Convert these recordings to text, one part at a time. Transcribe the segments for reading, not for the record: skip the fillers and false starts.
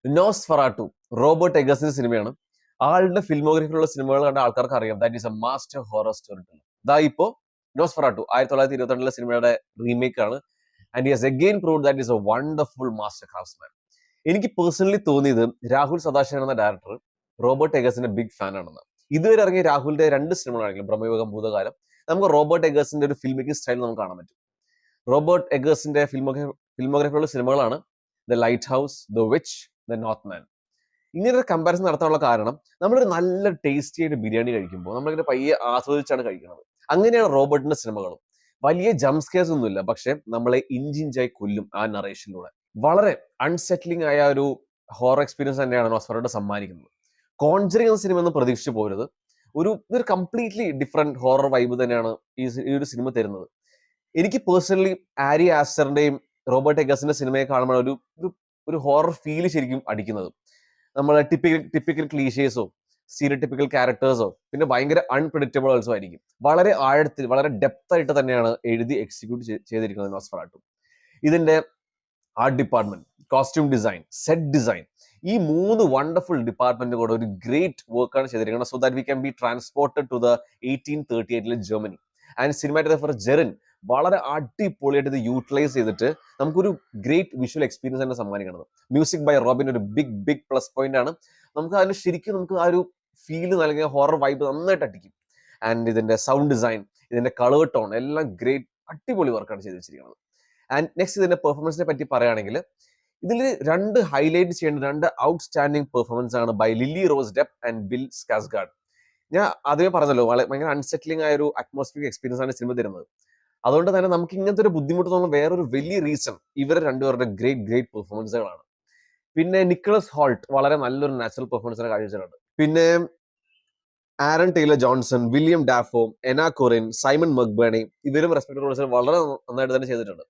നോസ്ഫെറാട്ടു Robert എഗസിന്റെ സിനിമയാണ്. ആളുടെ ഫിൽമോഗ്രഫിയിലുള്ള സിനിമകൾ കണ്ട ആൾക്കാർക്ക് അറിയാം that is A master horror story teller. ദാ ഇപ്പോ നോസ്ഫെറാട്ടു 1922 സിനിമയുടെ റീമേക്ക് ആണ്. And he has again proved that is A wonderful master craftsman. എനിക്ക് പേഴ്സണലി തോന്നിയത് രാഹുൽ സദാശിവൻ എന്ന ഡയറക്ടർ റോബർട്ട് എഗസിന്റെ ബിഗ് ഫാൻ ആണെന്ന്. ഇതുവരെ ഇറങ്ങിയ രാഹുലിന്റെ 2 സിനിമകളാണെങ്കിലും ബ്രഹ്മയുഗം, ഭൂതകാലം, നമുക്ക് റോബർട്ട് എഗസിന്റെ ഒരു ഫിൽം മേക്കിംഗ് സ്റ്റൈൽ നമുക്ക് കാണാൻ പറ്റും. റോബർട്ട് എഗേഴ്സിന്റെ ഫിൽമോഗ്രഫിയുള്ള സിനിമകളാണ് the Lighthouse, the Witch, the Northman. ഇങ്ങനെ ഒരു കമ്പാരിസൺ നടത്താനുള്ള കാരണം നമ്മളൊരു നല്ല ടേസ്റ്റി ആയിട്ട് ബിരിയാണി കഴിക്കുമ്പോൾ നമ്മളിങ്ങനെ പയ്യെ ആസ്വദിച്ചാണ് കഴിക്കുന്നത്. അങ്ങനെയാണ് റോബർട്ടിന്റെ സിനിമകളും. വലിയ ജംപ് സ്കെയർസ് ഒന്നുമില്ല, പക്ഷെ നമ്മളെ ഇഞ്ചിഞ്ചായി കൊല്ലും ആ നറേഷനിലൂടെ. വളരെ അൺസെറ്റിലിംഗ് ആയ ഒരു ഹോറർ എക്സ്പീരിയൻസ് തന്നെയാണ് നോസ്ഫെറാട്ടു സമ്മാനിക്കുന്നത്. കോൺജറിങ് എന്ന സിനിമ ഒന്നും പ്രതീക്ഷിച്ചു പോരുത്. ഇതൊരു കംപ്ലീറ്റ്ലി ഡിഫറെന്റ് ഹോറർ വൈബ് തന്നെയാണ് ഈ ഒരു സിനിമ തരുന്നത്. എനിക്ക് പേഴ്സണലി ആരി ആസ്റ്ററിന്റെയും റോബർട്ട് എഗസിന്റെ സിനിമയെ കാണുമ്പോൾ ഒരു ഹൊറർ ഫീല് ശരിക്കും അടിക്കുന്നത്. നമ്മളെ ടിപ്പിക്കൽ ക്ലീഷേഴ്സോ സ്റ്റീരിയോടിപ്പിക്കൽ ക്യാരക്ടേഴ്സോ പിന്നെ ഭയങ്കര അൺപ്രഡിക്റ്റബിൾ ഓൾസോ ആയിരിക്കും. വളരെ ആഴത്തിൽ വളരെ ഡെപ്ത് ആയിട്ട് തന്നെയാണ് എഴുതി എക്സിക്യൂട്ട് ചെയ്തിരിക്കുന്നത് നോസ്ഫെറാട്ടു. ഇതിന്റെ art department, costume design, set design, ഈ 3 വണ്ടർഫുൾ ഡിപ്പാർട്ട്മെന്റ് കൂടെ ഒരു ഗ്രേറ്റ് വർക്കാണ് ചെയ്തിരിക്കുന്നത്. So that we can be transported to the 1838 Germany. And cinematographer Jerin വളരെ അടിപൊളിയായിട്ട് ഇത് യൂട്ടിലൈസ് ചെയ്തിട്ട് നമുക്കൊരു ഗ്രേറ്റ് വിഷ്വൽ എക്സ്പീരിയൻസ് തന്നെ സമ്മാനിക്കുന്നത്. മ്യൂസിക് ബൈ റോബിൻ ഒരു ബിഗ് പ്ലസ് പോയിന്റ് ആണ്. നമുക്ക് അതിന് ശരിക്കും നമുക്ക് ആ ഒരു ഫീല് നൽകിയ ഹൊറർ വൈബ് നന്നായിട്ട് അടിക്കും. ആൻഡ് ഇതിന്റെ സൗണ്ട് ഡിസൈൻ, ഇതിന്റെ കളർ ടോൺ എല്ലാം ഗ്രേറ്റ് അടിപൊളി വർക്കാണ് ചെയ്ത് വെച്ചിരിക്കുന്നത്. ആൻഡ് നെക്സ്റ്റ് ഇതിന്റെ പെർഫോമൻസിനെ പറ്റി പറയുകയാണെങ്കിൽ ഇതിൽ 2 ഹൈലൈറ്റ് ചെയ്യേണ്ട 2 ഔട്ട്സ്റ്റാൻഡിംഗ് പെർഫോമൻസ് ആണ് by Lily Rose Depp and Bill Skarsgard. ഞാൻ ആദ്യമേ പറഞ്ഞല്ലോ, ഭയങ്കര അൺസെറ്റിലിംഗ് ആയ ഒരു അറ്റ്മോസ്ഫിയർ എക്സ്പീരിയൻസ് ആണ് സിനിമ തരുന്നത്. അതുകൊണ്ട് തന്നെ നമുക്ക് ഇങ്ങനത്തെ ഒരു ബുദ്ധിമുട്ട് തോന്നുന്ന വേറൊരു വലിയ റീസൺ ഇവരെ രണ്ടുപേരുടെ ഗ്രേറ്റ് പെർഫോമൻസുകളാണ്. പിന്നെ നിക്കോളസ് ഹോൾട്ട് വളരെ നല്ലൊരു നാച്ചുറൽ പെർഫോമൻസിനെ കാഴ്ചവെച്ചിട്ടുണ്ട്. പിന്നെ Aaron Taylor Johnson, William Dafoe, Emma Corrin, Simon McBurney ഇവരും റെസ്പെക്ടഡ് റോൾസിൽ വളരെ നന്നായിട്ട് തന്നെ ചെയ്തിട്ടുണ്ട്.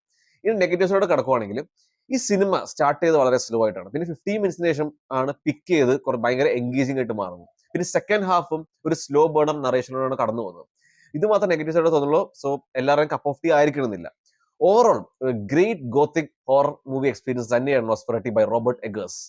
ഇനി നെഗറ്റീവ്സിലോട്ട് കടക്കുവാണെങ്കിൽ ഈ സിനിമ സ്റ്റാർട്ട് ചെയ്ത് വളരെ സ്ലോ ആയിട്ടാണ്. പിന്നെ 15 മിനിറ്റ്സിന് ശേഷം ആണ് പിക്ക് ചെയ്ത് ഭയങ്കര എൻഗേജിംഗ് ആയിട്ട് മാറുന്നത്. പിന്നെ സെക്കൻഡ് ഹാഫും ഒരു സ്ലോ ബേണർ നറേഷനിലൂടെ കടന്നു പോകുന്നത്. ഇത് മാത്രം നെഗറ്റീവ്സ് ആയിട്ട് തോന്നുള്ളൂ. സോ എല്ലാവരുടെയും കപ്പ് ഓഫ് ടീ ആയിരിക്കണമെന്നില്ല. Overall great Gothic horror movie experience തന്നെയാണ് നോസ്ഫെറാട്ടു ബൈ റോബർട്ട് എഗേഴ്സ്.